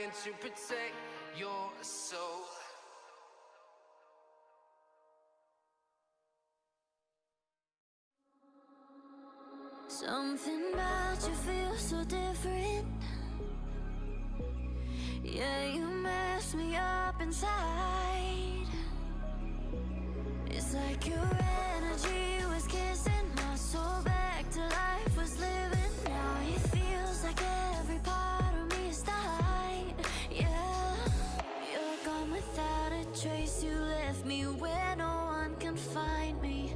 trying to protect your soul. Something about you feels so different. Yeah, you mess me up inside. It's like your energy was kissing my soul back to life, was living. Now it feels like every part of me is died. Yeah, you're gone without a trace. You left me where no one can find me.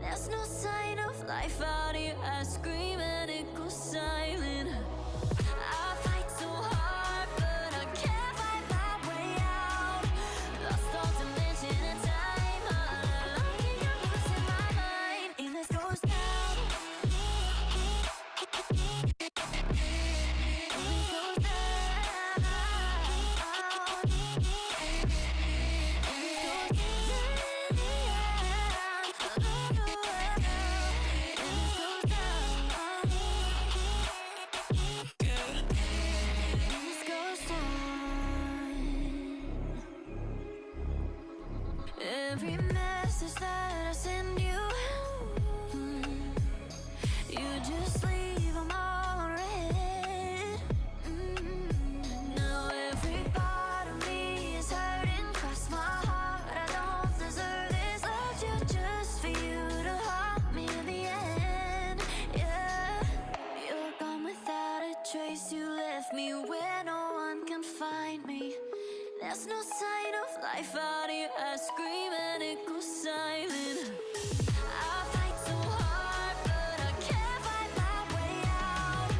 There's no sign of life out here. I scream and it goes silent. I fight so hard, but I can't find my way out. Lost all dimension and time. I think I'm losing my mind. And this goes down. Every message that I send you, you just leave them all unread. Now every part of me is hurting. Cross my heart, I don't deserve this. Loved you just for you to haunt me in the end. Yeah, you're gone without a trace. You left me where no one can find me. There's no sign of life out here. I scream and it goes silent. I fight so hard, but I can't find my way out.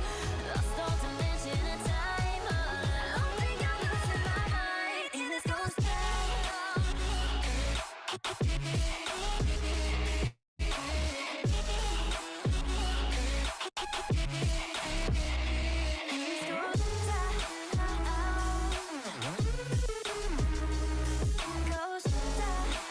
Lost all dimension and time. I think I'm losing my mind. And this goes down. Goes down.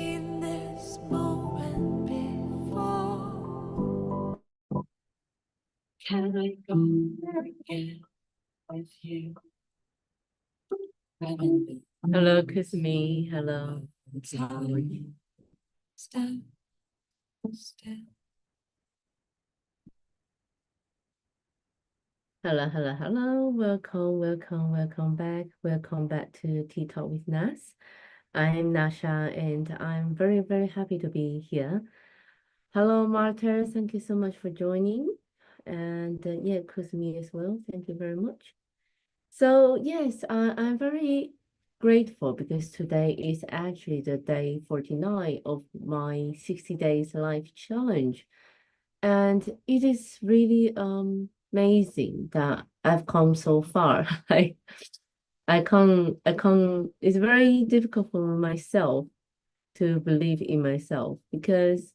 seen this moment before. Can I go there again with you? Hello, Kusumi. Hello. How are you? Step, step. Hello, hello, hello. Welcome back. Welcome back to Tea Talk with Nas. I'm Nasha and I'm very, very happy to be here. Hello, Martha. Thank you so much for joining. And yeah, Kusumi as well. Thank you very much. So yes, I'm very grateful because today is actually the day 49 of my 60 days life challenge. And it is really amazing that I've come so far. I can't, it's very difficult for myself to believe in myself because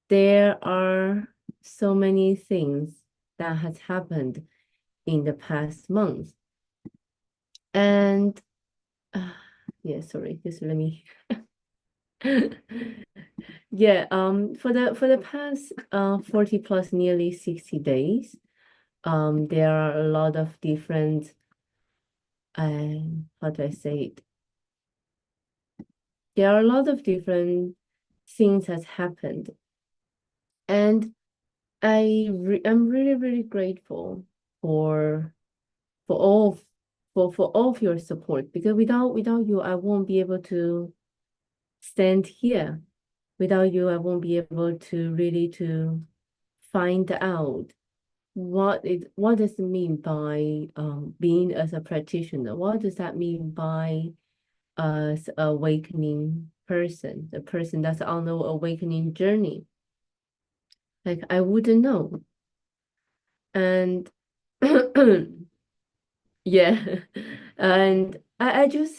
there are so many things that has happened in the past month. And yeah, sorry, just let me yeah, for the past 40 plus nearly 60 days, there are a lot of different how do I say it? There are a lot of different things has happened. And I'm really, really grateful for for all of, for all of your support because without you I won't be able to stand here. Without you I won't be able to really to find out what does it mean by being as a practitioner? What does that mean by as awakening person, the person that's on the awakening journey? Like I wouldn't know. And yeah, and I just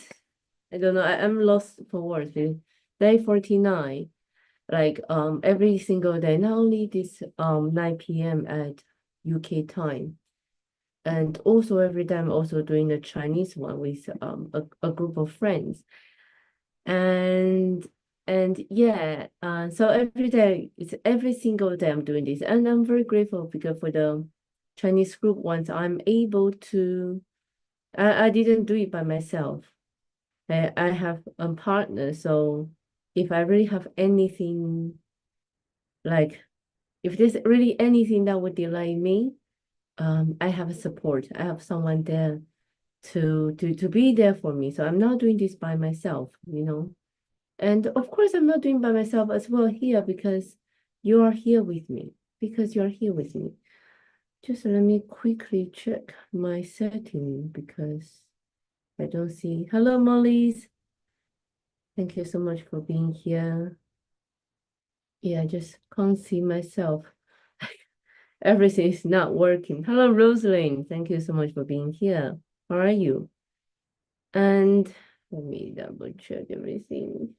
I don't know, I'm lost for words. Day 49, like every single day, not only this 9 p.m. at UK time, and also every day I'm also doing a Chinese one with a group of friends. And yeah, so every day, it's every single day I'm doing this. And I'm very grateful because for the Chinese group ones, I'm able to I didn't do it by myself. I have a partner, so if I really have anything like if there's really anything that would delay me, I have a support. I have someone there to be there for me. So I'm not doing this by myself, you know. And of course, I'm not doing by myself as well here because you are here with me. Because you're here with me. Just let me quickly check my setting because I don't see. Hello, Molly's. Thank you so much for being here. Yeah, I just can't see myself. Everything is not working. Hello, Rosalind. Thank you so much for being here. How are you? And let me double check everything.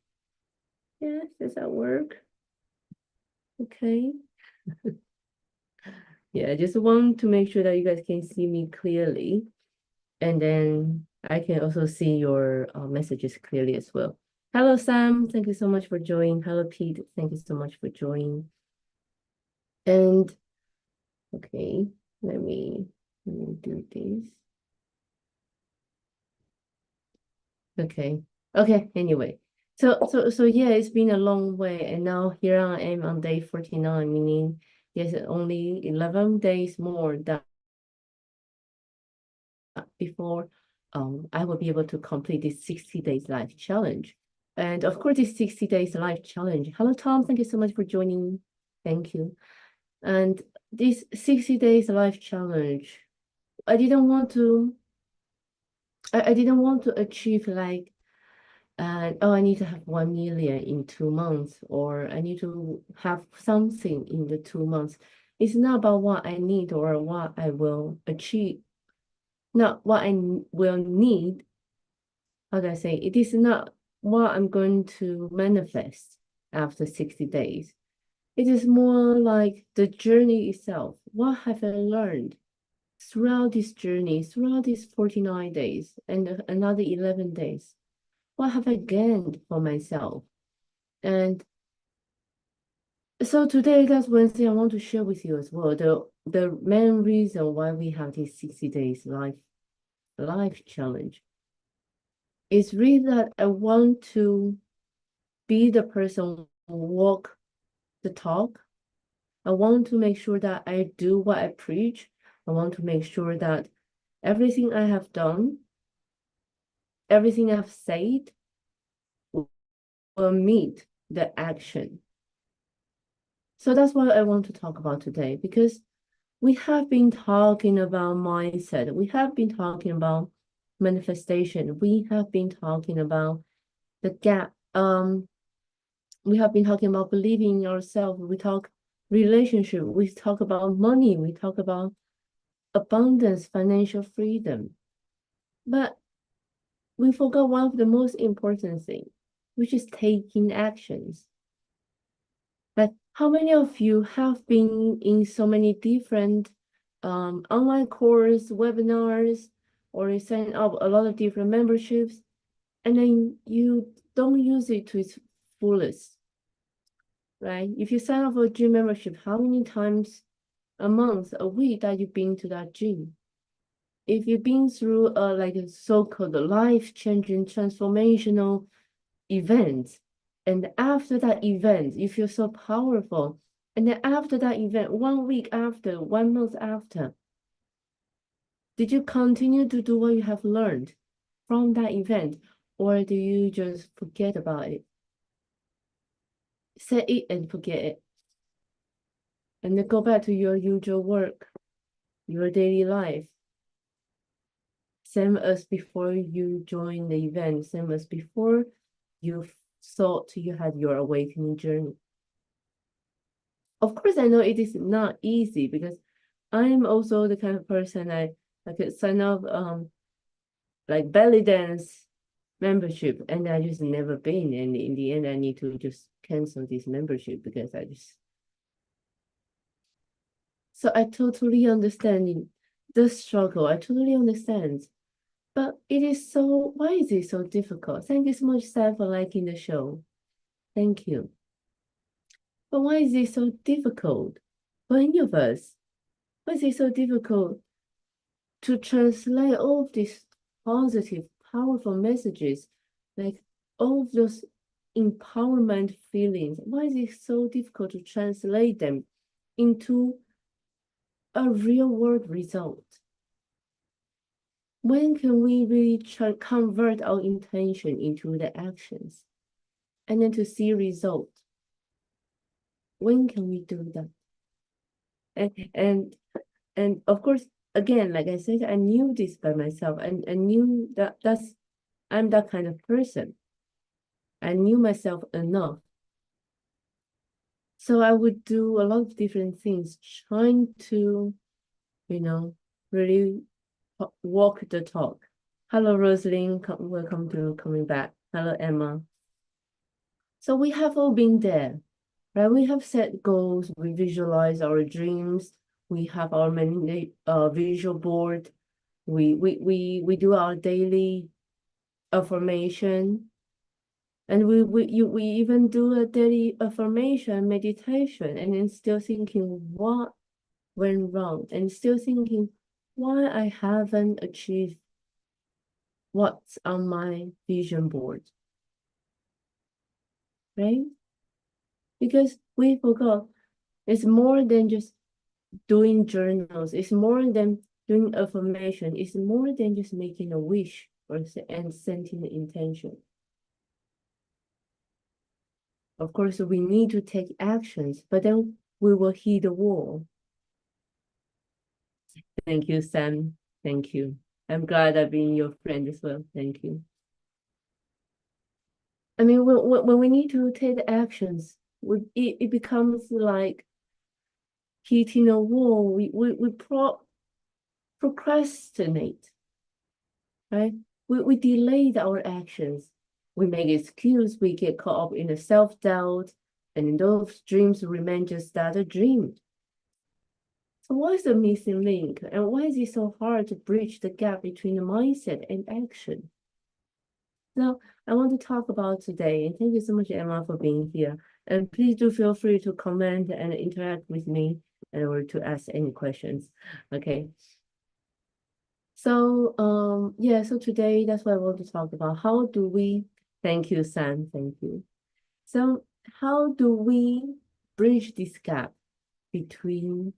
Yes, does that work? Okay. Yeah, I just want to make sure that you guys can see me clearly. And then I can also see your messages clearly as well. Hello, Sam. Thank you so much for joining. Hello, Pete. Thank you so much for joining. And okay, let me do this. Okay. Okay, anyway. So yeah, it's been a long way and now here I am on day 49, meaning there's only 11 days more that before I will be able to complete this 60 days life challenge. And of course, this 60 days life challenge. Hello, Tom. Thank you so much for joining. Thank you. And this 60 days life challenge, I didn't want to I didn't want to achieve like oh, I need to have 1 million in 2 months, or I need to have something in the 2 months. It's not about what I need or what I will achieve, not what I will need. How do I say? It is not what I'm going to manifest after 60 days. It is more like the journey itself. What have I learned throughout this journey, throughout these 49 days and another 11 days? What have I gained for myself? And so today, that's one thing I want to share with you as well. The main reason why we have this 60 days life challenge is really that I want to be the person who walk the talk. I want to make sure that I do what I preach. I want to make sure that everything I have done, everything I've said will meet the action. So that's what I want to talk about today, because we have been talking about mindset. We have been talking about manifestation. We have been talking about the gap. We have been talking about believing in ourselves. We talk relationship. We talk about money. We talk about abundance, financial freedom. But we forgot one of the most important things, which is taking actions. Like, how many of you have been in so many different online course, webinars, or you sign up a lot of different memberships, and then you don't use it to its fullest, right? If you sign up for a gym membership, how many times a month, a week that you've been to that gym? If you've been through like a so-called life-changing transformational event, and after that event you feel so powerful, and then after that event, 1 week after, 1 month after, did you continue to do what you have learned from that event, or do you just forget about it, set it and forget it, and then go back to your usual work, your daily life, same as before you joined the event, same as before you thought you had your awakening journey? Of course, I know it is not easy, because I'm also the kind of person I could sign up like belly dance membership, and I just never been, and in the end I need to just cancel this membership because I just. So I totally understand the struggle. I totally understand. But it is so, why is it so difficult? Thank you so much, Sam, for liking the show. Thank you. But why is it so difficult for any of us? Why is it so difficult to translate all of these positive, powerful messages, like all of those empowerment feelings? Why is it so difficult to translate them into a real world result? When can we really convert our intention into the actions and then to see result? When can we do that? And of course, again, like I said, I knew this by myself, and I knew that I'm that kind of person. I knew myself enough. So I would do a lot of different things, trying to, really walk the talk. Hello, Rosalind. Welcome to coming back. Hello, Emma. So we have all been there, right? We have set goals. We visualize our dreams. We have our many visual board. We do our daily affirmation, and we even do a daily affirmation meditation, and then still thinking what went wrong, and still thinking why I haven't achieved what's on my vision board, right? Because we forgot it's more than just doing journals. It's more than doing affirmation. It's more than just making a wish and setting the intention. Of course, we need to take actions, but then we will hit the wall. Thank you, Sam. Thank you. I'm glad I've been your friend as well. Thank you. I mean, when we need to take actions, it becomes like hitting a wall. We procrastinate, right? We delayed our actions. We make excuse. We get caught up in a self-doubt, and those dreams remain just that, a dream. So what is the missing link, and why is it so hard to bridge the gap between the mindset and action? So I want to talk about today, and thank you so much, Emma, for being here. And please do feel free to comment and interact with me or to ask any questions. Okay. So yeah, so today that's what I want to talk about. How do we, thank you, Sam, thank you. So how do we bridge this gap between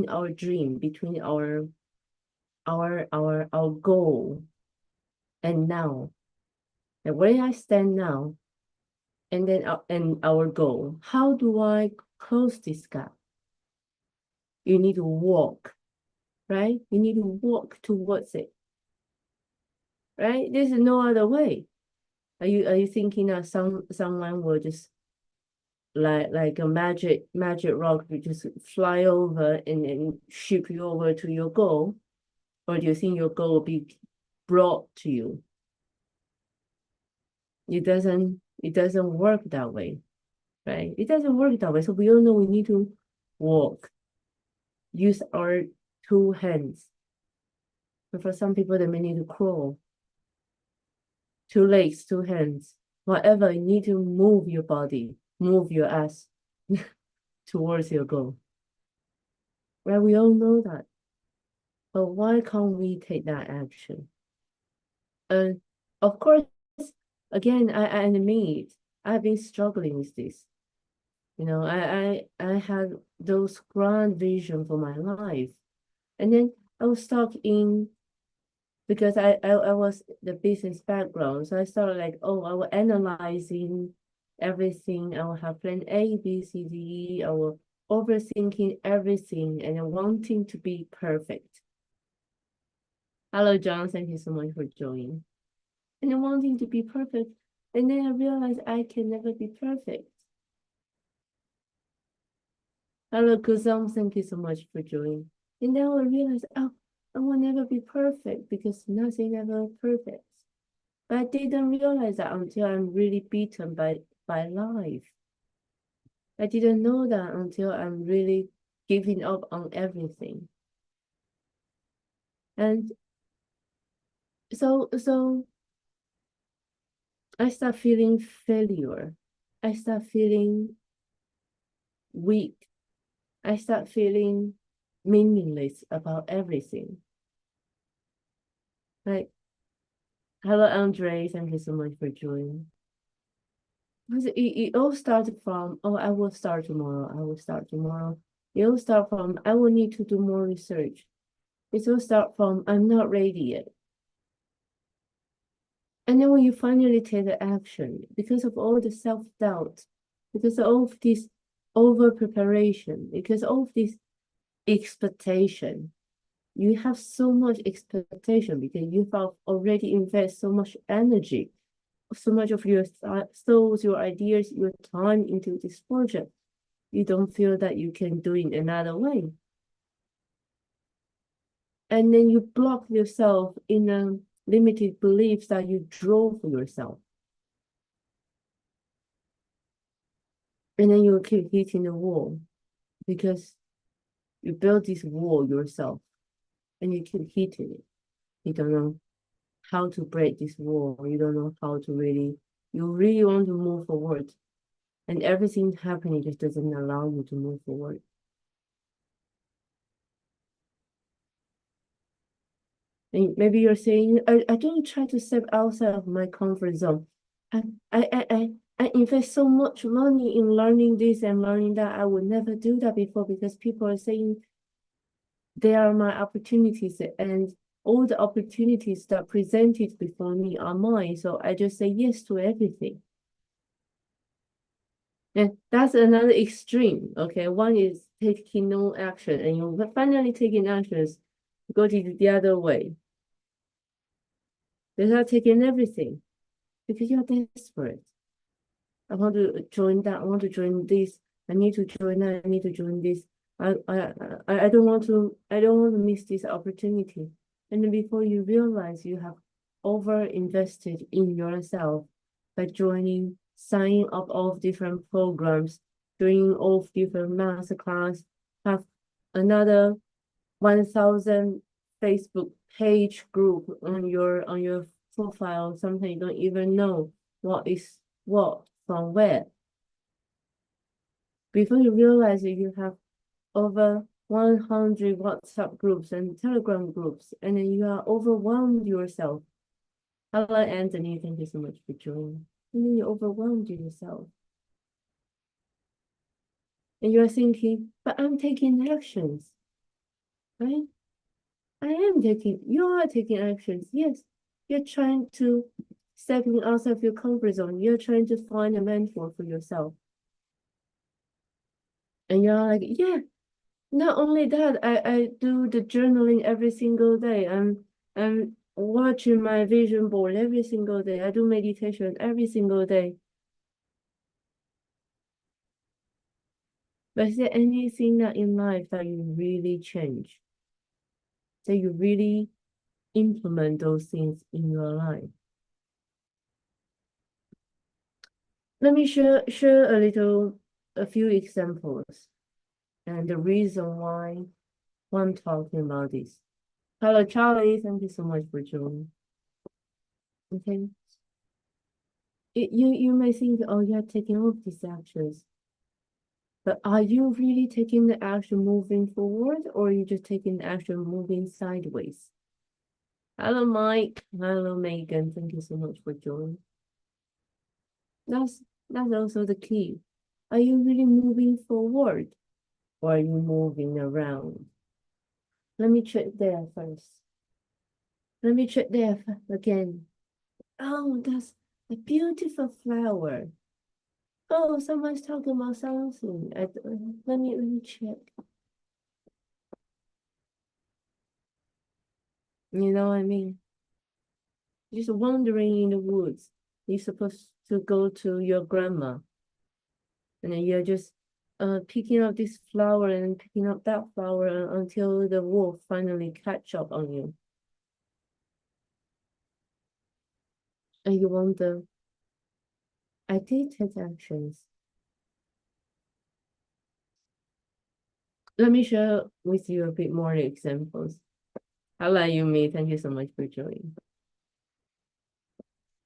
our dream, between our goal and now? And where I stand now and then and our goal. How do I close this gap? You need to walk, right? You need to walk towards it, right? There's no other way. Are you thinking that someone will just like a magic rock will just fly over and ship you over to your goal? Or do you think your goal will be brought to you? It doesn't work that way, right? It doesn't work that way. So we all know we need to walk, use our two hands. But for some people, they may need to crawl, two legs, two hands, whatever. You need to move your body, move your ass towards your goal. Right? We all know that. But why can't we take that action? And of course, again, I admit I've been struggling with this. You know, I had those grand vision for my life. And then I was stuck in because I was the business background. So I started like, oh, I was analyzing everything. I will have plan A, B, C, D, E. I will overthinking everything and wanting to be perfect. Hello, John. Thank you so much for joining. And wanting to be perfect. And then I realized I can never be perfect. Hello, Kuzam. Thank you so much for joining. And then I realized, oh, I will never be perfect because nothing ever perfect. But I didn't realize that until I'm really beaten by life. I didn't know that until I'm really giving up on everything. And so I start feeling failure. I start feeling weak. I start feeling meaningless about everything. Like, hello, Andre. Thank you so much for joining. Because it all started from, oh, I will start tomorrow. I will start tomorrow. It all start from, I will need to do more research. It all start from, I'm not ready yet. And then when you finally take the action, because of all the self-doubt, because of all of this over-preparation, because of all of this expectation, you have so much expectation because you have already invested so much energy, so much of your thoughts, your ideas, your time into this project. You don't feel that you can do it another way. And then you block yourself in a limited beliefs that you draw for yourself. And then you keep hitting the wall because you build this wall yourself and you keep hitting it. You don't know how to break this wall. You don't know how to you really want to move forward. And everything happening just doesn't allow you to move forward. And maybe you're saying, I don't try to step outside of my comfort zone. I, I invest so much money in learning this and learning that. I would never do that before because people are saying they are my opportunities and all the opportunities that presented before me are mine. So I just say yes to everything. And that's another extreme. Okay, one is taking no action, and you finally taking actions, go to the other way. They're not taking everything because you're desperate. I want to join that. I want to join this. I need to join that. I need to join this. I don't want to. I don't want to miss this opportunity. And then before you realize, you have over invested in yourself by joining, signing up all different programs, doing all different master class, have another 1,000 Facebook page group on your profile, sometimes you don't even know what is what from where. Before you realize it, you have over 100 WhatsApp groups and Telegram groups, and then you are overwhelmed yourself. Hello, Anthony. Thank you so much for joining. And then you overwhelmed yourself. And you're thinking, but I'm taking actions, right? I am taking, you are taking actions. Yes, you're trying to step outside of your comfort zone. You're trying to find a mentor for yourself. And you're like, yeah, not only that, I do the journaling every single day. I'm watching my vision board every single day. I do meditation every single day. But is there anything that in life that you really change? That you really implement those things in your life? Let me share a few examples and the reason why I'm talking about this. Hello, Charlie. Thank you so much for joining. Okay. You may think, oh, you're taking all of these actions. But are you really taking the action moving forward, or are you just taking the action moving sideways? Hello, Mike. Hello, Megan. Thank you so much for joining. That's also the key. Are you really moving forward, or are you moving around? Let me check there first. Let me check there again. Oh, that's a beautiful flower. Oh, someone's talking about something. Let me check. You know what I mean? Just wandering in the woods. You're supposed to go to your grandma, and then you're just picking up this flower and picking up that flower until the wolf finally catch up on you. And you wonder, I did take actions. Let me share with you a bit more examples. Hello, Yumi. Thank you so much for joining.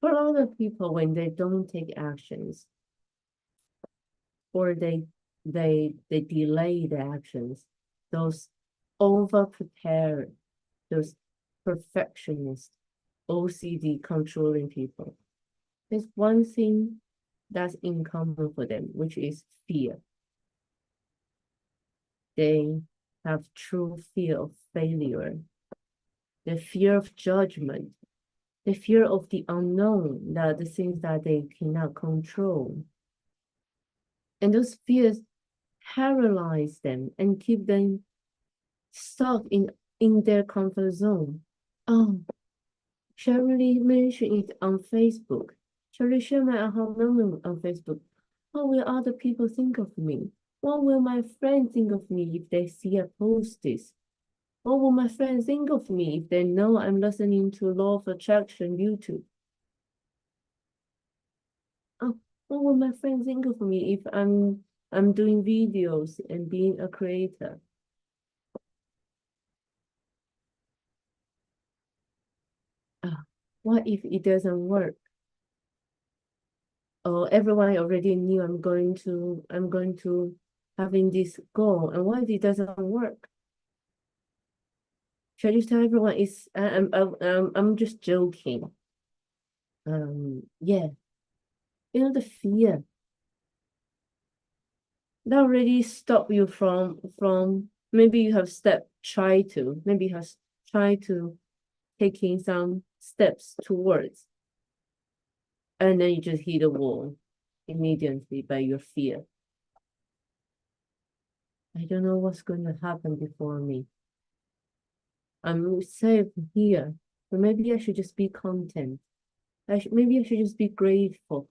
For a lot of people, when they don't take actions, or they delay the actions, those over-prepared, those perfectionist, OCD controlling people, there's one thing that's in common for them, which is fear. They have true fear of failure, the fear of judgment, the fear of the unknown, that the things that they cannot control. And those fears paralyze them and keep them stuck in their comfort zone. Oh, Shirley mentioned it on Facebook. Shirley shared my aha moment on Facebook. What will other people think of me? What will my friends think of me if they see I post this? What will my friends think of me if they know I'm listening to Law of Attraction YouTube? Oh, what will my friends think of me if I'm doing videos and being a creator? What if it doesn't work? Or everyone already knew I'm going to having this goal, and what if it doesn't work? Should I just tell everyone I'm just joking? Yeah, the fear that already stop you from maybe you have maybe you have tried to taking some steps towards, and then you just hit a wall immediately by your fear. I don't know what's going to happen before me. I'm safe here, but maybe I should just be content. Maybe I should just be grateful.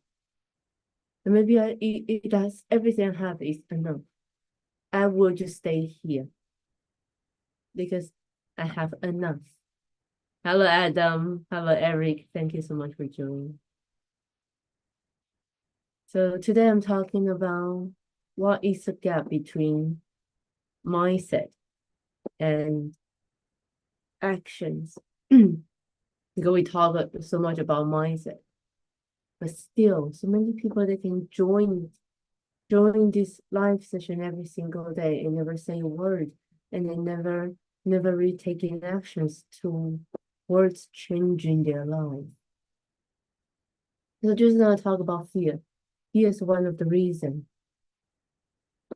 And maybe that's everything I have is enough. I will just stay here because I have enough. Hello, Adam. Hello, Eric. Thank you so much for joining. So today I'm talking about what is the gap between mindset and actions. Because we talk so much about mindset, but still, so many people that can join this live session every single day and never say a word, and they never really taking actions towards changing their life. So just now talk about fear. Fear is one of the reasons.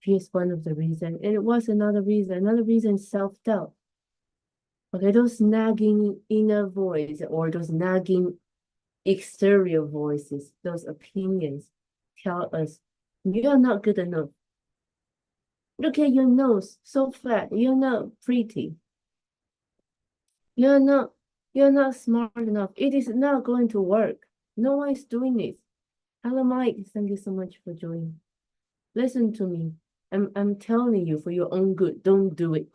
Fear is one of the reasons. And it was another reason. Another reason is self-doubt. Okay, those nagging inner voice or those nagging exterior voices, those opinions tell us you're not good enough. Look at your nose, so flat. You're not pretty. You're not you're not smart enough. It is not going to work. No one is doing it. Hello, Mike. Thank you so much for joining. Listen to me. I'm telling you for your own good. Don't do it.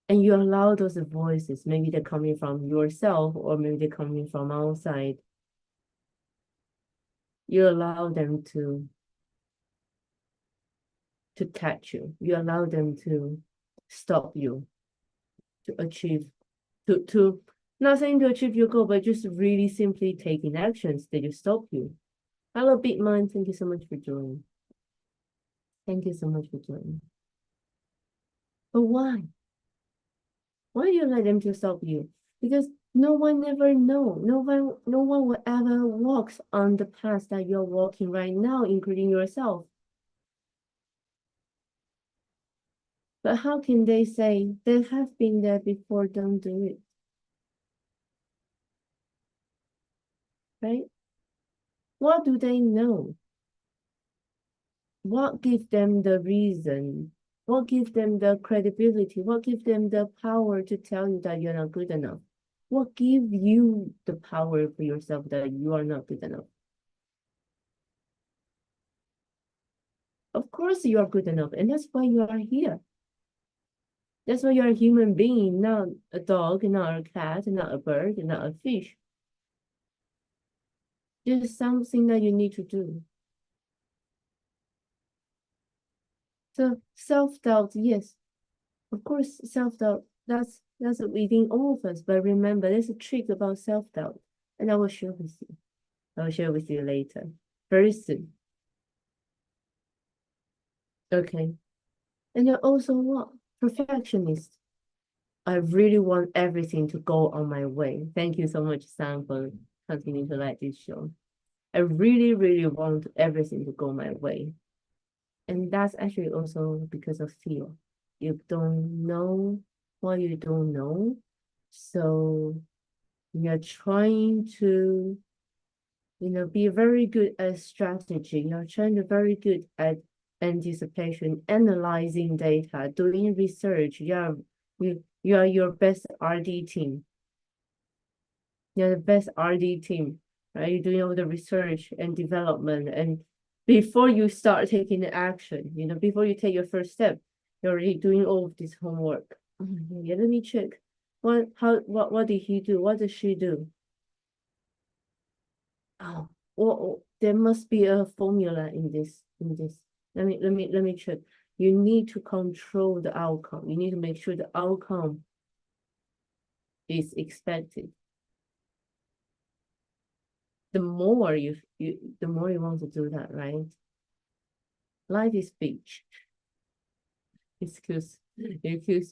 And you allow those voices. Maybe they're coming from yourself or maybe they're coming from outside. You allow them to catch you. You allow them to stop you, to achieve, to not saying to achieve your goal, but just really simply taking actions that just stop you. Hello, Big Mind. Thank you so much for joining. Thank you so much for joining. But why? Why do you let them to stop you? Because no one ever know. No one will ever walks on the path that you're walking right now, including yourself. But how can they say they have been there before, don't do it? Right? What do they know? What gives them the reason? What gives them the credibility? What gives them the power to tell you that you're not good enough? What gives you the power for yourself that you are not good enough? Of course you are good enough, and that's why you are here. That's why you're a human being, not a dog, not a cat, not a bird, not a fish. Just something that you need to do. So self-doubt, yes, of course, self-doubt, that's within all of us. But remember, there's a trick about self-doubt, and I will share with you. I will share with you later, very soon. Okay. And then also what? Perfectionist. I really want everything to go on my way. Thank you so much, Sam, for continuing to like this show. I really, really want everything to go my way. And that's actually also because of fear. You don't know what you don't know. So you're trying to, be very good at strategy. You're trying to very good at anticipation, analyzing data, doing research. You are your best RD team. You're the best RD team, right? You're doing all the research and development, and before you start taking the action, before you take your first step, you're already doing all of this homework. Yeah, let me check. What did he do? What did she do? Oh, well, there must be a formula in this. Let me check. You need to control the outcome. You need to make sure the outcome is expected. The more the more you want to do that, right? Life is speech. Excuse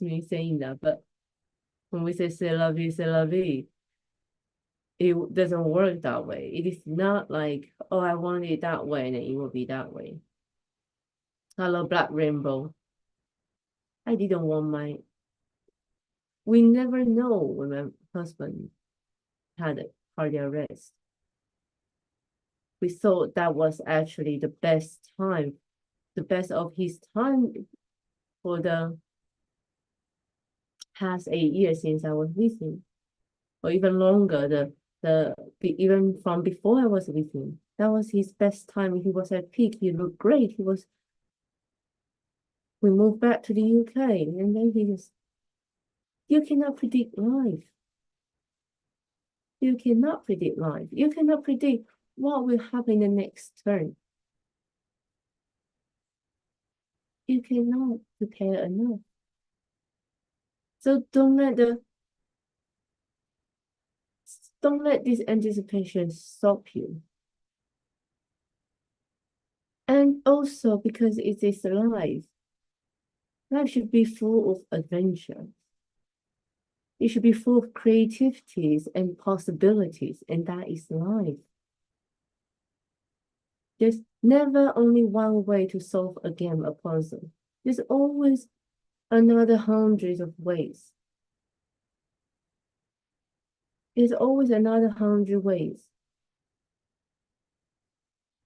me saying that, but when we say c'est la vie, it doesn't work that way. It is not like, oh, I want it that way, and it will be that way. Hello, Black Rainbow. I didn't want my. We never know when my husband had a cardiac arrest. We thought that was actually the best time, the best of his time for the past 8 years since I was with him, or even longer. Even from before I was with him, that was his best time. He was at peak. He looked great. He was. We moved back to the UK, and then he was. You cannot predict life. You cannot predict life. You cannot predict what will happen in the next turn. You cannot prepare enough. So don't let this anticipation stop you. And also because it is life. Life should be full of adventure. It should be full of creativities and possibilities, and that is life. There's never only one way to solve a game, a puzzle. There's always another hundreds of ways. There's always another 100 ways.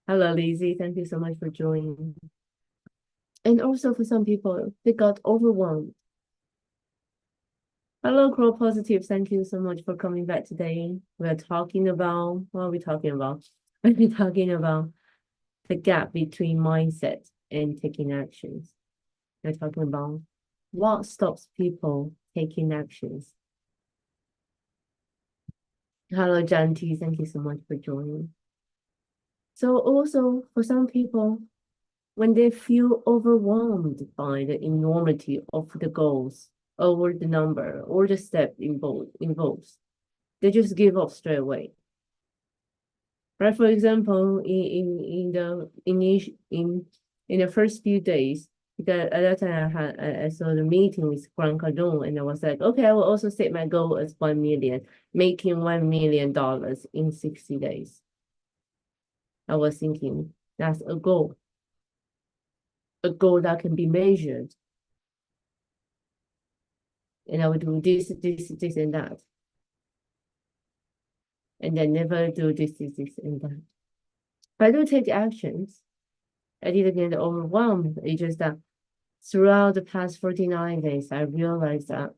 Hello, Lizzie. Thank you so much for joining. And also for some people, they got overwhelmed. Hello, Crow Positive. Thank you so much for coming back today. We're talking about, what are we talking about? We're talking about the gap between mindset and taking actions. We're talking about what stops people taking actions. Hello, Janti. Thank you so much for joining. So also for some people, when they feel overwhelmed by the enormity of the goals or the number or the step involved, they just give up straight away. Right? For example, in the first few days, because at that time I saw the meeting with Grant Cardone, and I was like, okay, I will also set my goal as 1 million, making $1 million in 60 days. I was thinking that's a goal that can be measured. And I would do this, and that. And then never do this, and that. But I do take actions. I didn't get overwhelmed. It's just that throughout the past 49 days, I realized that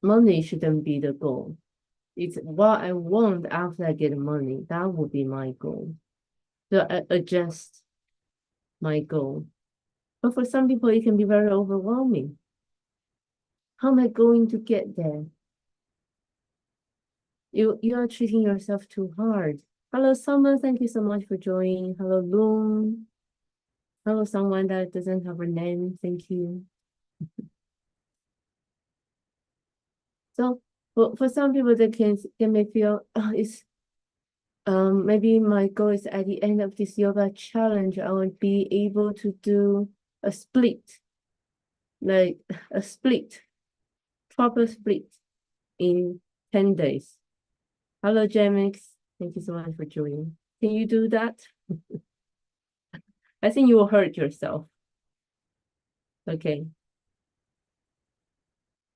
money shouldn't be the goal. It's what I want after I get money. That would be my goal. So I adjust my goal. But for some people, it can be very overwhelming. How am I going to get there? You are treating yourself too hard. Hello, Summer. Thank you so much for joining. Hello, Loon. Hello, someone that doesn't have a name. Thank you. So for some people, they may feel it's maybe my goal is at the end of this yoga challenge, I will be able to do a split, like a split, proper split in 10 days. Hello, Jamix. Thank you so much for joining. Can you do that? I think you will hurt yourself. Okay.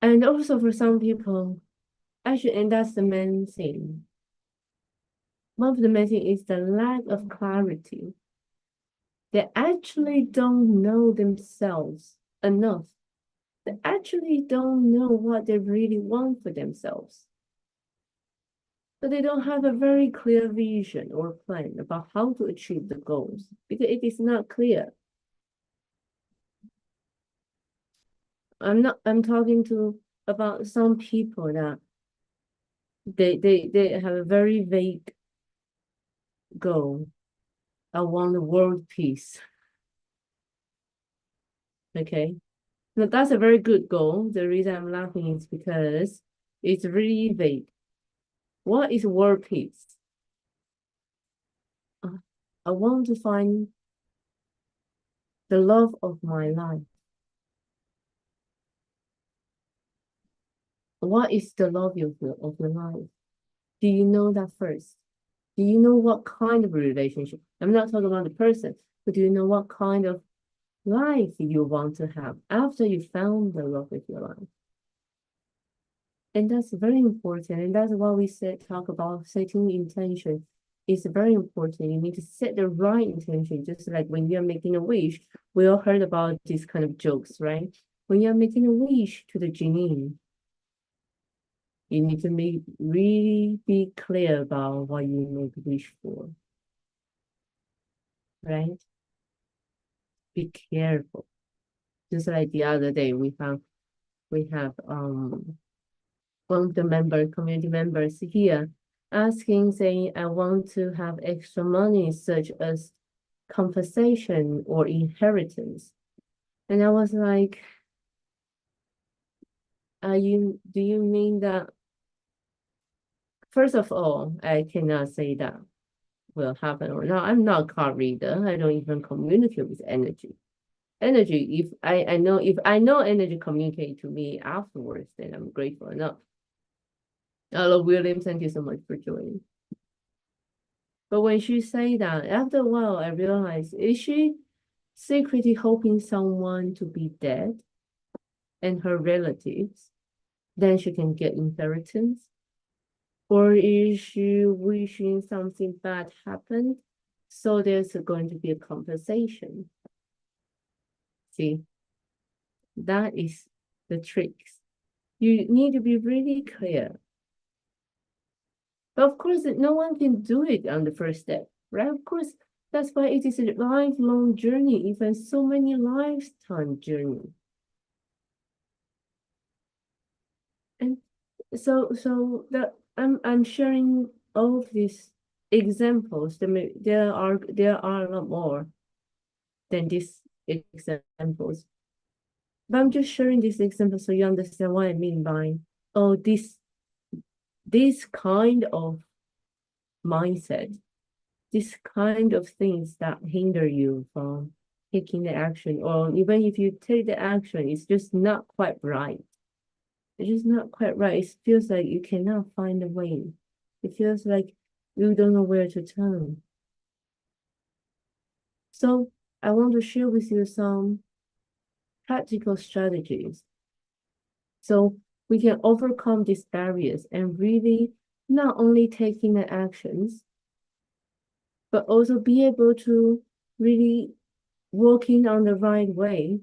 And also for some people, actually, and that's the main thing. One of the main things is the lack of clarity. They actually don't know themselves enough. They actually don't know what they really want for themselves. So they don't have a very clear vision or plan about how to achieve the goals because it is not clear. I'm talking about some people that they have a very vague goal. I want the world peace. Okay. Now that's a very good goal. The reason I'm laughing is because it's really vague. What is world peace? I want to find the love of my life. What is the love of your life? Do you know that first? Do you know what kind of relationship? I'm not talking about the person, but do you know what kind of life you want to have after you found the love of your life? And that's very important. And that's why we talk about setting intention. It's very important. You need to set the right intention. Just like when you're making a wish, we all heard about these kind of jokes, right? When you're making a wish to the genie, you need to really be clear about what you make a wish for, right? Be careful. Just like the other day, we have one of the community members here asking, saying, I want to have extra money, such as compensation or inheritance. And I was like, do you mean that, first of all, I cannot say that will happen or not. I'm not a card reader. I don't even communicate with energy. Energy, if I know energy communicate to me afterwards, then I'm grateful enough. Hello, William, thank you so much for joining. But when she say that, after a while, I realized, is she secretly hoping someone to be dead and her relatives, then she can get inheritance? Or is she wishing something bad happened, so there's going to be a compensation? See, that is the tricks. You need to be really clear. But of course, no one can do it on the first step, right? Of course, that's why it is a lifelong journey, even so many lifetime journey. And so that I'm sharing all of these examples. There are a lot more than these examples. But I'm just sharing these examples so you understand what I mean by, oh, this kind of mindset, this kind of things that hinder you from taking the action, or even if you take the action, it's just not quite right. It's just not quite right. It feels like you cannot find a way. It feels like you don't know where to turn. So I want to share with you some practical strategies so we can overcome these barriers and really not only taking the actions, but also be able to really working on the right way,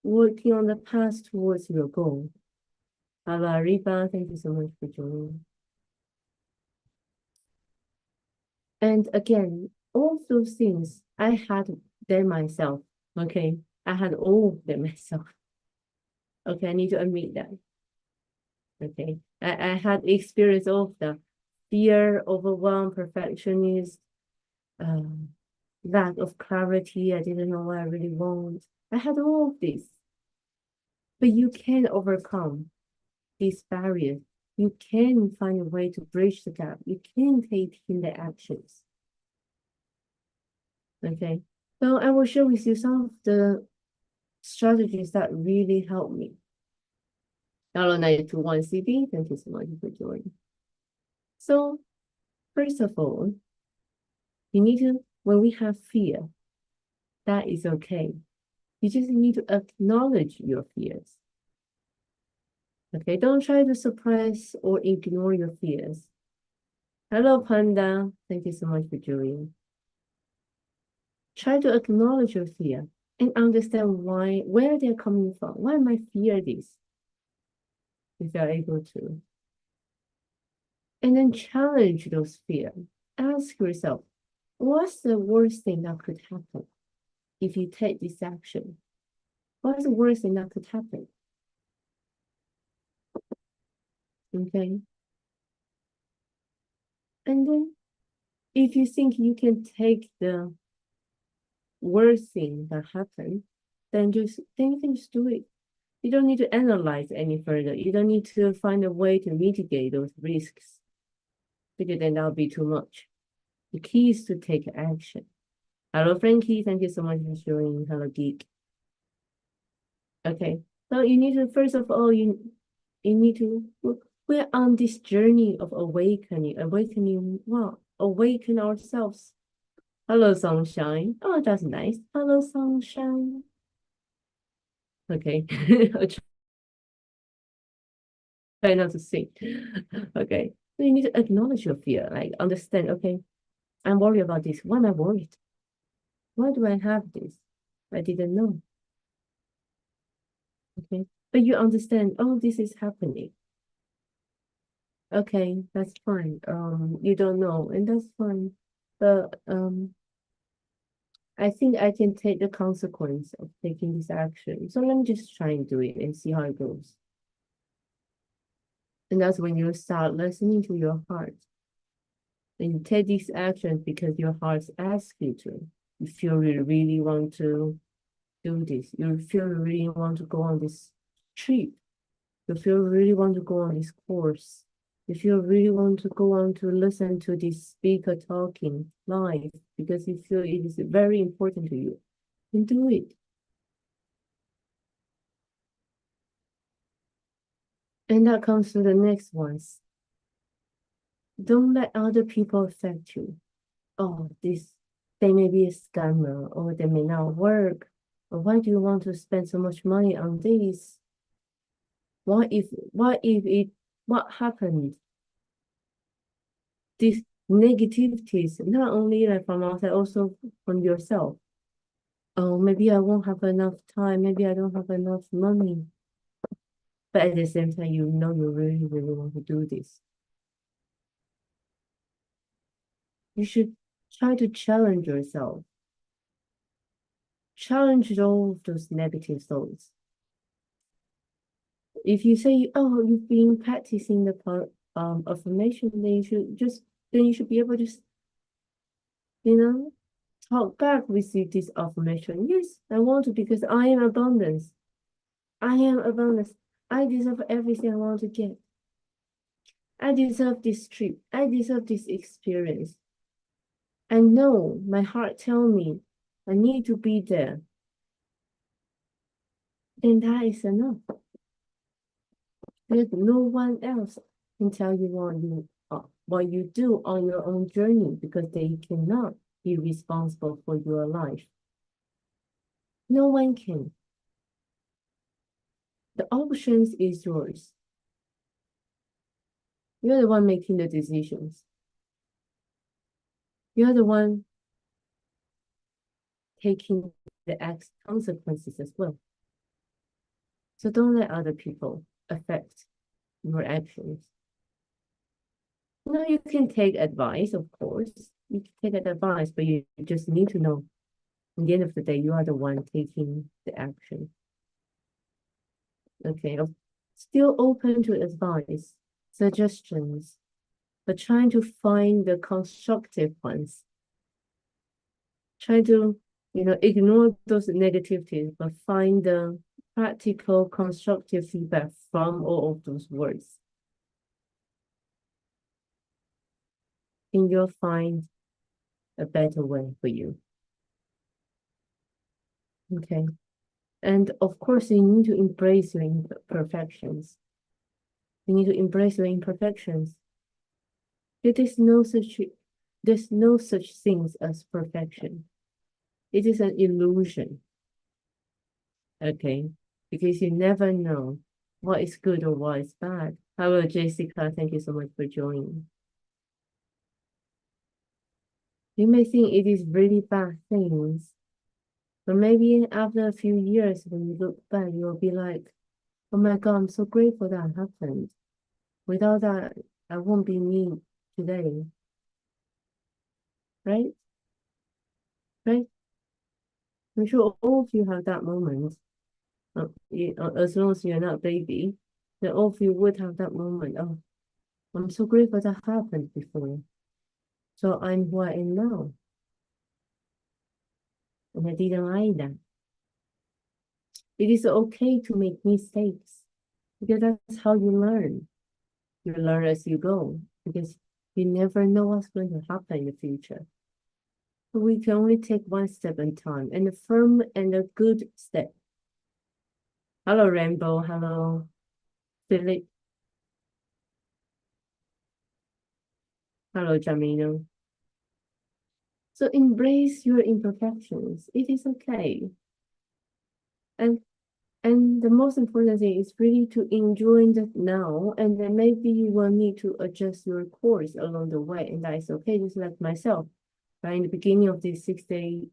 working on the path towards your goal. Hello, Riba, thank you so much for joining. And again, all those things I had them myself. Okay, I had all of them myself. Okay, I need to admit that. Okay, I had experience of the fear, overwhelm, perfectionist, um, lack of clarity. I didn't know what I really want. I had all of this, but you can overcome these barriers. You can find a way to bridge the gap. You can take in the actions. Okay, so I will share with you some of the strategies that really help me. Hello, 921 CB, thank you so much for joining. So, first of all, you need to, when we have fear, that is okay. You just need to acknowledge your fears. Okay, don't try to suppress or ignore your fears. Hello, Panda. Thank you so much for joining. Try to acknowledge your fear and understand where they're coming from. Why am I fear this? If you're able to. And then challenge those fears. Ask yourself, what's the worst thing that could happen if you take this action? What's the worst thing that could happen? Okay. And then if you think you can take the worst thing that happened, then you can just do it. You don't need to analyze any further. You don't need to find a way to mitigate those risks, because then that'll be too much. The key is to take action. Hello, Frankie. Thank you so much for joining. Hello, Geek. Okay. So you need to, first of all, you need to, we're on this journey of awakening. Awakening what? Awaken ourselves. Hello, sunshine. Oh, that's nice. Hello, sunshine. Okay. I'll try not to sing. Okay. So you need to acknowledge your fear, like understand, okay, I'm worried about this. Why am I worried? Why do I have this? I didn't know. Okay. But you understand, oh, this is happening. Okay, that's fine. You don't know, and that's fine. But I think I can take the consequence of taking this action. So let me just try and do it and see how it goes. And that's when you start listening to your heart. And you take these actions because your heart asks you to. You feel you really want to do this. You feel you really want to go on this trip. If you really want to go on this course, if you really want to go on to listen to this speaker talking live because you feel it is very important to you, then do it. And that comes to the next ones. Don't let other people affect you. Oh, they may be a scammer, or they may not work. Or why do you want to spend so much money on this? What happened? These negativities, not only like from outside, also from yourself. Oh, maybe I won't have enough time. Maybe I don't have enough money. But at the same time, you know you really, really want to do this. You should try to challenge yourself. Challenge all of those negative thoughts. If you say, oh, you've been practicing the affirmation, then you should be able to, you know, talk back with you this affirmation. Yes, I want to because I am abundance. I am abundance. I deserve everything I want to get. I deserve this trip. I deserve this experience. I know my heart tell me I need to be there. Then that is enough. Because no one else can tell you what you do on your own journey because they cannot be responsible for your life. No one can. The options is yours. You're the one making the decisions. You're the one taking the consequences as well. So don't let other people affect your actions. You can take advice, of course. You can take advice, but you just need to know at the end of the day, you are the one taking the action. Okay, I'm still open to advice, suggestions, but trying to find the constructive ones. Try to, ignore those negativities, but find the practical, constructive feedback from all of those words. And you'll find a better way for you. Okay. And of course, you need to embrace your imperfections. You need to embrace your imperfections. There's no such things as perfection. It is an illusion. Okay. Because you never know what is good or what is bad. Hello, Jessica. Thank you so much for joining. You may think it is really bad things, but maybe after a few years, when you look back, you'll be like, oh my God, I'm so grateful that happened. Without that, I won't be me today. Right? Right? I'm sure all of you have that moment. As long as you're not a baby, then all of you would have that moment. Oh, I'm so grateful that happened before. So I'm who I am now. And I didn't like that. It is okay to make mistakes because that's how you learn. You learn as you go because you never know what's going to happen in the future. So we can only take one step at a time and a firm and a good step. Hello, Rainbow. Hello, Philip. Hello, Jamino. So embrace your imperfections. It is okay. And the most important thing is really to enjoy the now, and then maybe you will need to adjust your course along the way, and that is okay. Just like myself, right in the beginning of this 60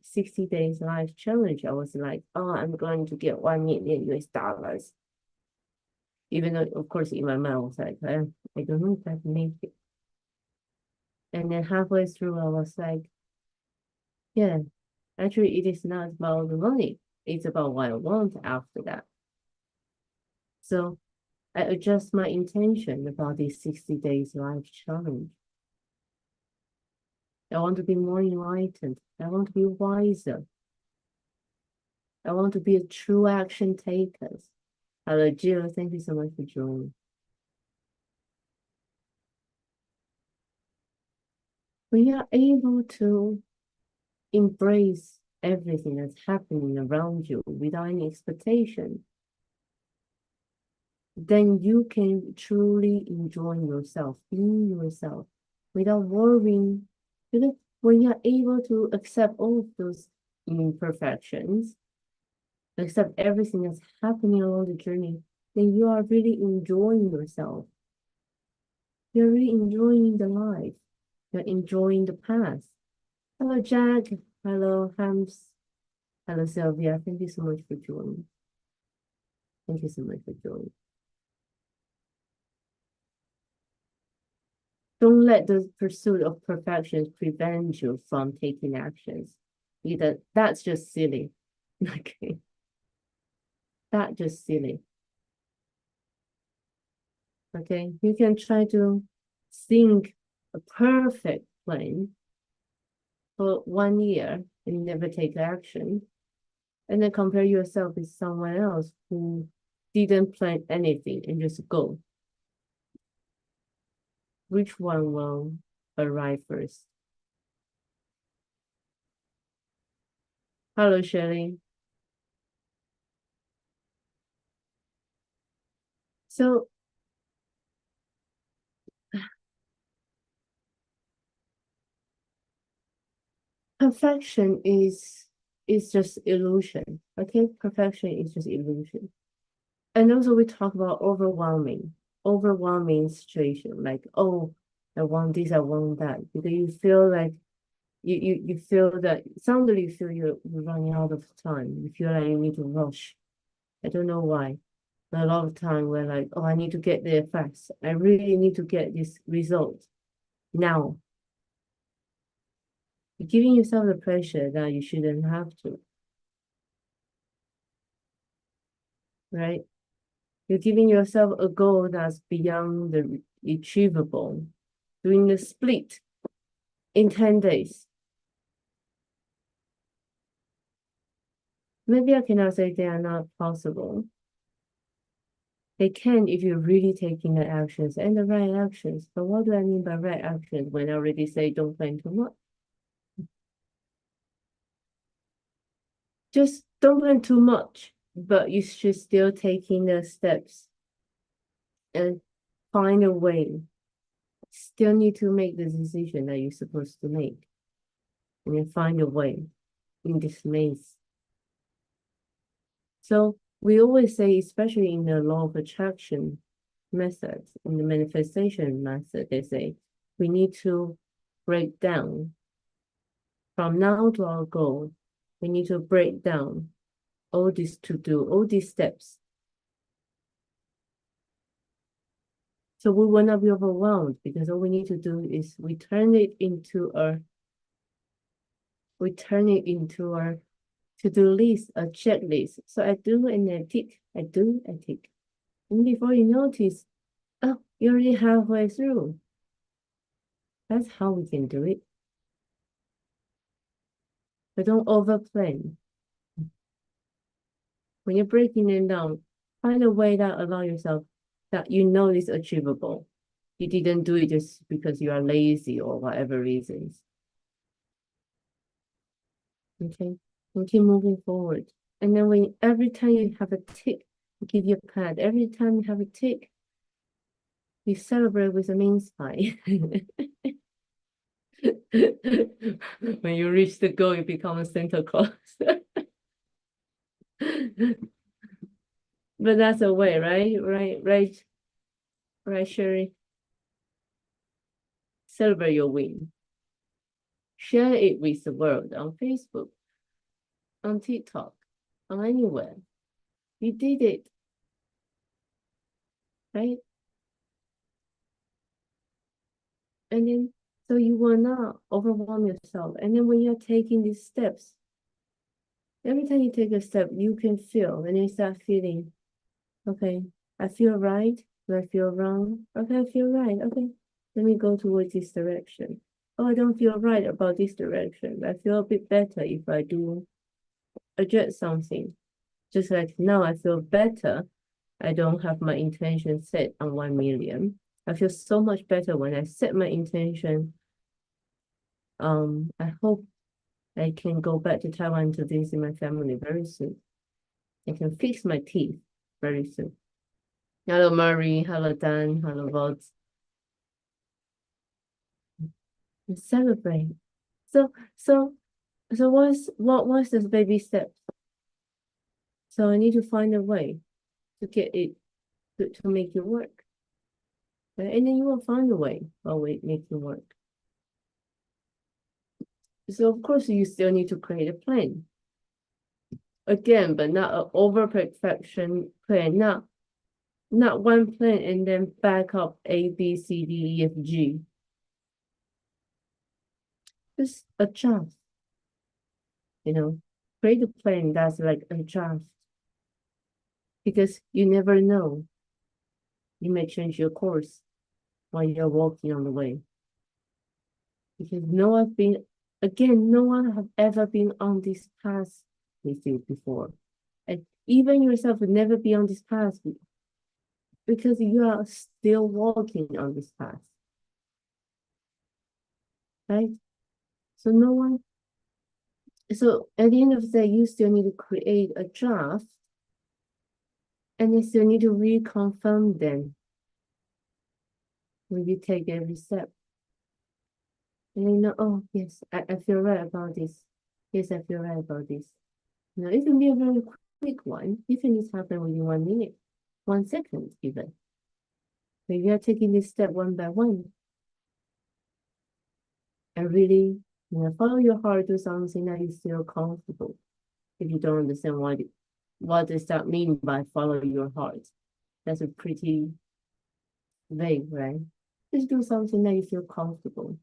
days life challenge, I was like, oh, I'm going to get 1 million US dollars. Even though, of course, in my mind, I was like, I don't know if I can make it. And then halfway through, I was like, yeah, actually, it is not about the money. It's about what I want after that. So I adjust my intention about this 60 days life challenge. I want to be more enlightened. I want to be wiser. I want to be a true action taker. Hello, Jill. Thank you so much for joining. When you're able to embrace everything that's happening around you without any expectation, then you can truly enjoy yourself, being yourself, without worrying. Because when you're able to accept all of those imperfections, accept everything that's happening along the journey, then you are really enjoying yourself. You're really enjoying the life. You're enjoying the past. Hello, Jack. Hello, Hams. Hello, Sylvia. Thank you so much for joining. Thank you so much for joining. Don't let the pursuit of perfection prevent you from taking actions. Either that's just silly. Okay. That's just silly. Okay. You can try to think a perfect plan for 1 year and never take action. And then compare yourself with someone else who didn't plan anything and just go. Which one will arrive first? Hello, Shelley. So perfection is just illusion. Okay, perfection is just illusion. And also we talk about overwhelming situation, like, oh, I want this, I want that. Because you feel like you feel that suddenly you feel you're running out of time. You feel like you need to rush. I don't know why. But a lot of time we're like, oh, I need to get there fast. I really need to get this result now. You're giving yourself the pressure that you shouldn't have to, right? You're giving yourself a goal that's beyond the achievable, doing the split in 10 days. Maybe I cannot say they are not possible. They can if you're really taking the actions and the right actions. But what do I mean by right actions when I already say don't plan too much? Just don't plan too much, but you should still taking the steps and find a way. Still need to make the decision that you're supposed to make. And then find a way in this maze. So we always say, especially in the law of attraction methods, in the manifestation method, they say we need to break down from now to our goal. We need to break down all this to do, all these steps. So we will not be overwhelmed because all we need to do is we turn it into our to-do list, a checklist. So I do and I tick, I do, I tick. And before you notice, oh, you're already halfway through. That's how we can do it. But don't overplan. When you're breaking it down, find a way that allow yourself that you know is achievable. You didn't do it just because you are lazy or whatever reasons. Okay, and keep moving forward. And then when every time you have a tick, you give your pat. Every time you have a tick, you celebrate with a mince pie. When you reach the goal, you become a Santa Claus. But that's a way, right? Right, Sherry. Celebrate your win. Share it with the world on Facebook, on TeaTalk, on anywhere. You did it, right? And then, so you will not overwhelm yourself. And then when you're taking these steps, every time you take a step, you can feel, and you start feeling, okay, I feel right. Do I feel wrong? Okay, I feel right. Okay, let me go towards this direction. Oh, I don't feel right about this direction. I feel a bit better if I do adjust something. Just like now I feel better I don't have my intention set on 1 million. I feel so much better when I set my intention. I hope I can go back to Taiwan to visit my family very soon. I can fix my teeth very soon. Hello, Marie. Hello, Dan. Hello, Vod. Celebrate. So, so, so what's this baby step? So I need to find a way to get it to make it work. Right? And then you will find a way how it make it work. So of course you still need to create a plan. Again, but not an over perfection plan, not one plan and then back up A, B, C, D, E, F, G. Just adjust, create a plan that's like adjust. Because you never know. You may change your course while you're walking on the way. Because no one have ever been on this path with you before. And even yourself would never be on this path because you are still walking on this path. Right? So so at the end of the day, you still need to create a draft and you still need to reconfirm them when you take every step. And oh, yes, I feel right about this. Yes, I feel right about this. It can be a very quick one, even if it's happened within 1 minute, 1 second even. But you are taking this step one by one. And really, follow your heart to something that you feel comfortable. If you don't understand what does that mean by follow your heart? That's a pretty vague, right? Just do something that you feel comfortable.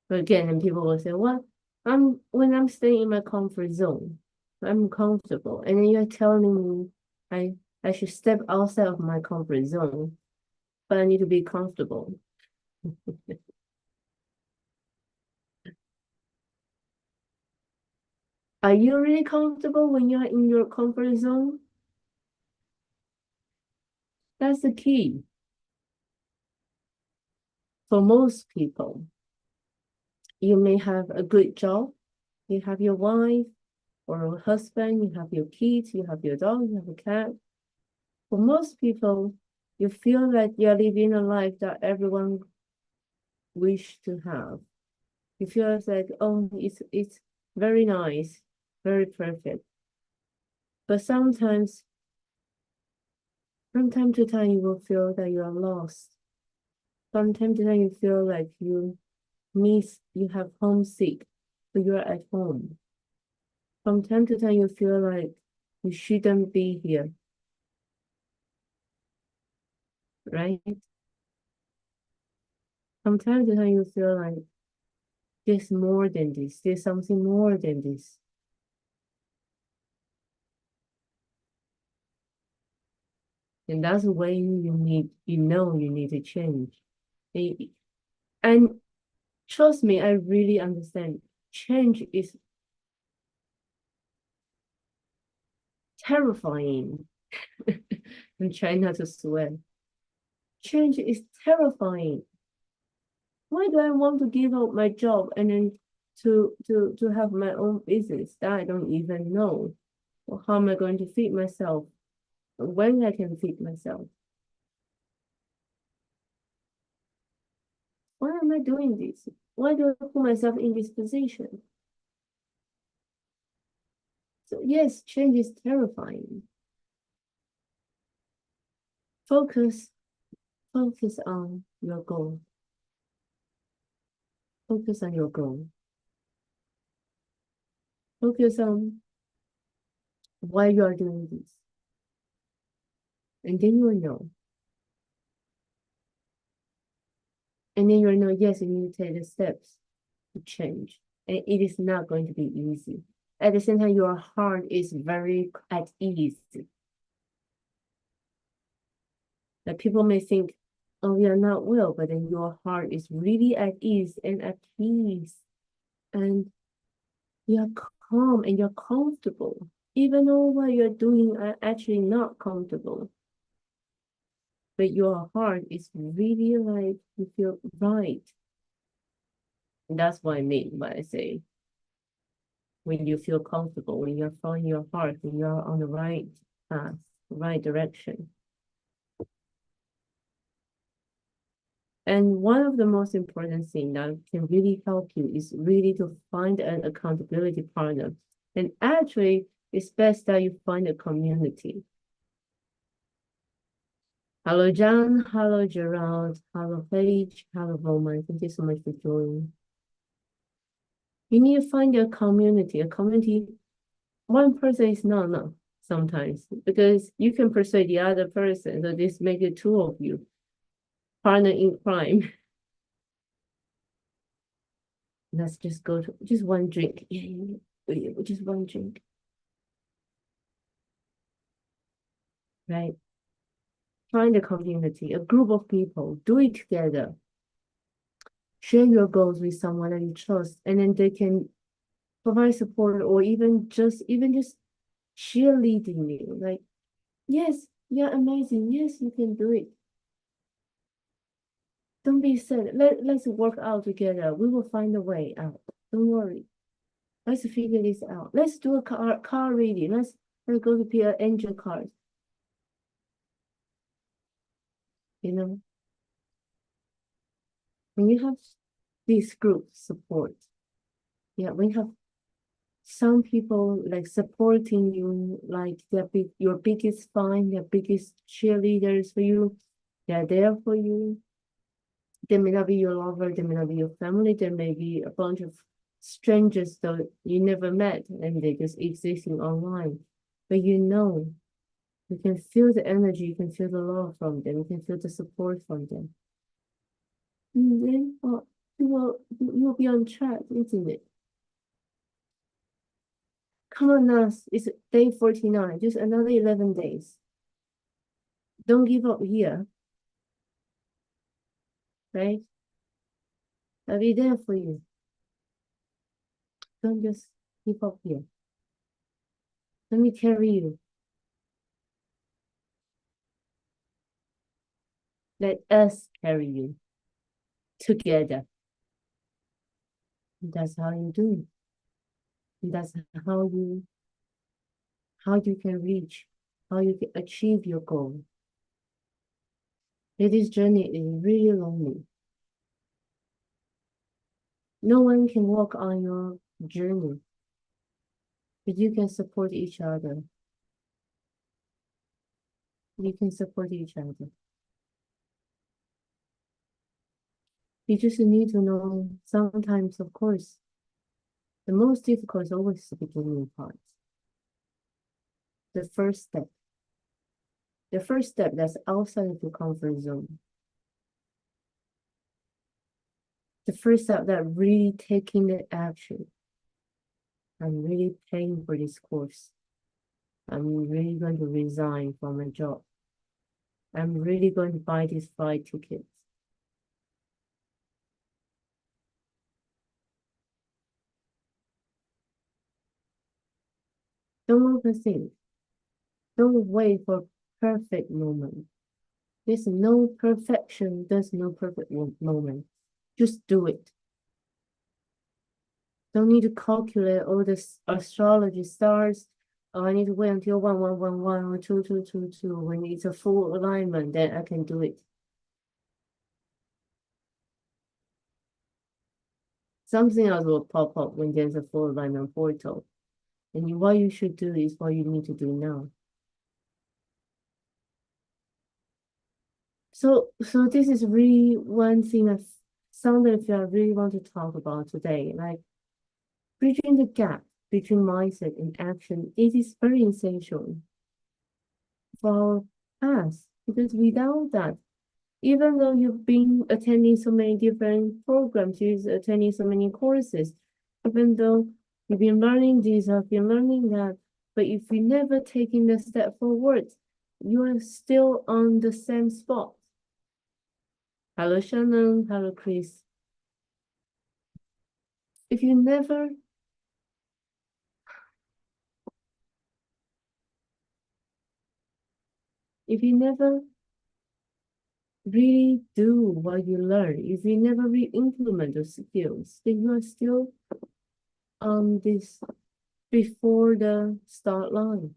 But again, and people will say, well, when I'm staying in my comfort zone, I'm comfortable. And then you're telling me I should step outside of my comfort zone, but I need to be comfortable. Are you really comfortable when you're in your comfort zone? That's the key. For most people, you may have a good job, you have your wife or a husband, you have your kids, you have your dog, you have a cat. For most people, you feel like you're living a life that everyone wish to have. You feel like, oh, it's very nice, very perfect. But sometimes, from time to time, you will feel that you are lost. From time to time, you feel like you have homesick, but you're at home. From time to time, you feel like you shouldn't be here, right? From time to time, you feel like there's more than this. There's something more than this. And that's when you need to change. And trust me, I really understand. Change is terrifying. I'm trying not to swear. Change is terrifying. Why do I want to give up my job and then to have my own business that I don't even know? Well, how am I going to feed myself? When I can feed myself? Why am I doing this? Why do I put myself in this position? So yes, change is terrifying. Focus on your goal. Focus on your goal. Focus on why you are doing this. And then you will know. And then you'll know, yes, you need to take the steps to change. And it is not going to be easy. At the same time, your heart is very at ease. That people may think, oh, you're not well, but then your heart is really at ease and at peace. And you're calm and you're comfortable. even though what you're doing are actually not comfortable, but your heart is really like you feel right. And that's what I mean when I say when you feel comfortable, when you're following your heart, when you're on the right path, right direction. And one of the most important things that can really help you is really to find an accountability partner. And actually, it's best that you find a community. Hello, John. Hello, Gerald. Hello, Paige. Hello, Roman. Thank you so much for joining. You need to find a community. A community, one person is not enough sometimes because you can persuade the other person. So this makes it two of you, partner in crime. Let's just go to just one drink. Yeah, just one drink. Right? Find a community, a group of people, do it together. Share your goals with someone that you trust, and then they can provide support or even just cheerleading you. Like, yes, you're amazing. Yes, you can do it. Don't be sad. Let's work out together. We will find a way out. Don't worry. Let's figure this out. Let's do a car reading. Let's go to pick angel cards. You know, when you have this group support, yeah, when you have some people like supporting you, like your biggest fan, your biggest cheerleaders for you. They're there for you. They may not be your lover, they may not be your family, there may be a bunch of strangers that you never met and they just existing online. But you can feel the energy, you can feel the love from them, you can feel the support from them. And then you'll be on track, isn't it? Come on now, it's day 49, just another 11 days. Don't give up here, right? I'll be there for you. Don't just give up here. Let me carry you. Let us carry you together. That's how you do it. That's how you can reach, how you can achieve your goal. This journey is really lonely. No one can walk on your journey, but you can support each other. You can support each other. You just need to know sometimes, of course, the most difficult is always the beginning part. The first step. The first step that's outside of your comfort zone. The first step that really taking the action. I'm really paying for this course. I'm really going to resign from my job. I'm really going to buy these flight tickets. Don't overthink. Don't wait for perfect moment. There's no perfection. There's no perfect moment. Just do it. Don't need to calculate all this astrology stars. Oh, I need to wait until 1111 or 2222. When it's a full alignment, then I can do it. Something else will pop up when there's a full alignment portal. And what you should do is what you need to do now. So this is really one thing that something that I really want to talk about today. Like bridging the gap between mindset and action, it is very essential for us because without that, even though you've been attending so many different programs, you're attending so many courses, even though you've been learning this, I've been learning that, but if you never taking the step forward, you are still on the same spot. Hello, Shannon. Hello, Chris. If you never if you never really do what you learn, if you never really implement those skills, then you are still on this before the start line.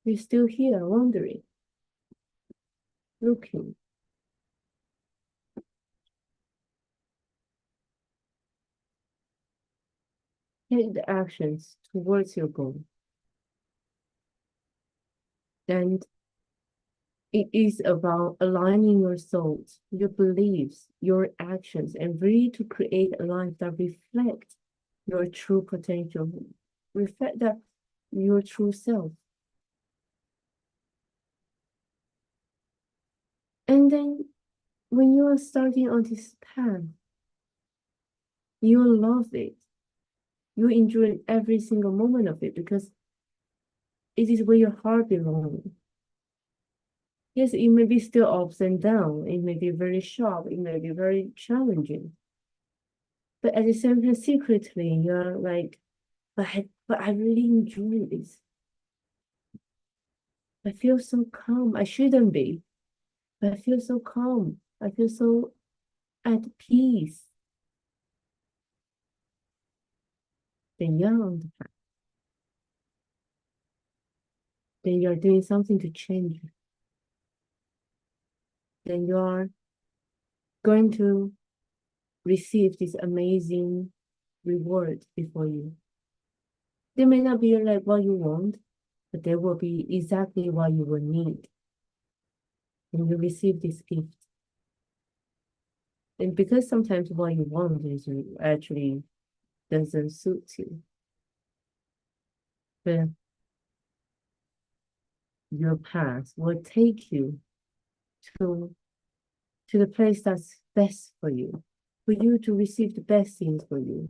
You're still here wondering, looking. Take the actions towards your goal. And it is about aligning your thoughts, your beliefs, your actions, and really to create a life that reflects your true potential, reflect that your true self. And then when you are starting on this path, you will love it. You enjoy every single moment of it because it is where your heart belongs. Yes, it may be still ups and downs. It may be very sharp. It may be very challenging. But at the same time, secretly, you're like, but I really enjoy this. I feel so calm. I shouldn't be, but I feel so calm. I feel so at peace. Then you're on the path. Then you're doing something to change. Then you are going to receive this amazing reward before you. They may not be like what you want, but they will be exactly what you will need. And you receive this gift. And because sometimes what you want is actually doesn't suit you, but your path will take you to the place that's best for you to receive the best things for you.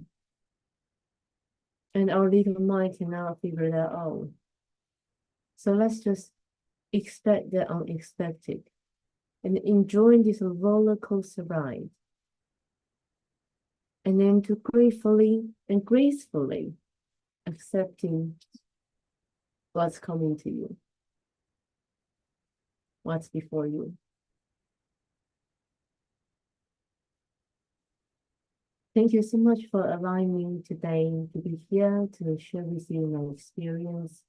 And our little mind cannot figure that out. So let's just expect the unexpected and enjoy this roller coaster ride. And then to gratefully and gracefully accepting what's coming to you, what's before you. Thank you so much for allowing me today to be here to share with you my experience.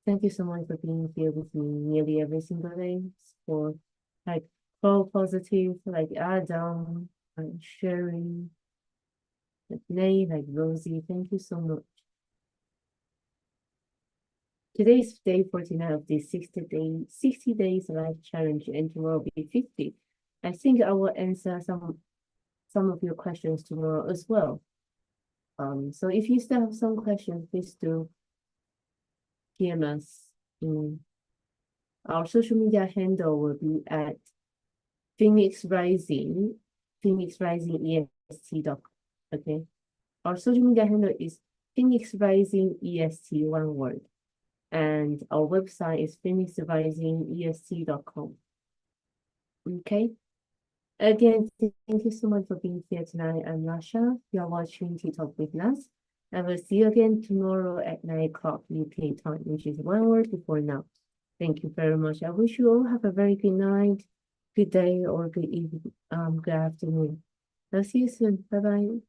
Thank you so much for being here with me nearly every single day for like pro positive, like Adam, like Sherry, like Nay, like Rosie. Thank you so much. Today is day 49 of the 60 days life challenge, and tomorrow will be 50. I think I will answer some of your questions tomorrow as well. So if you still have some questions, please do PM us. Our social media handle will be at Phoenix Rising EST. Okay. Our social media handle is Phoenix Rising EST, one word. And our website is phoenixrisingest.com. Okay. Again, thank you so much for being here tonight. I'm Rasha. You're watching TeaTalk with us. I will see you again tomorrow at 9 o'clock UK time, which is 1 hour before now. Thank you very much. I wish you all have a very good night, good day, or good evening, good afternoon. I'll see you soon. Bye-bye.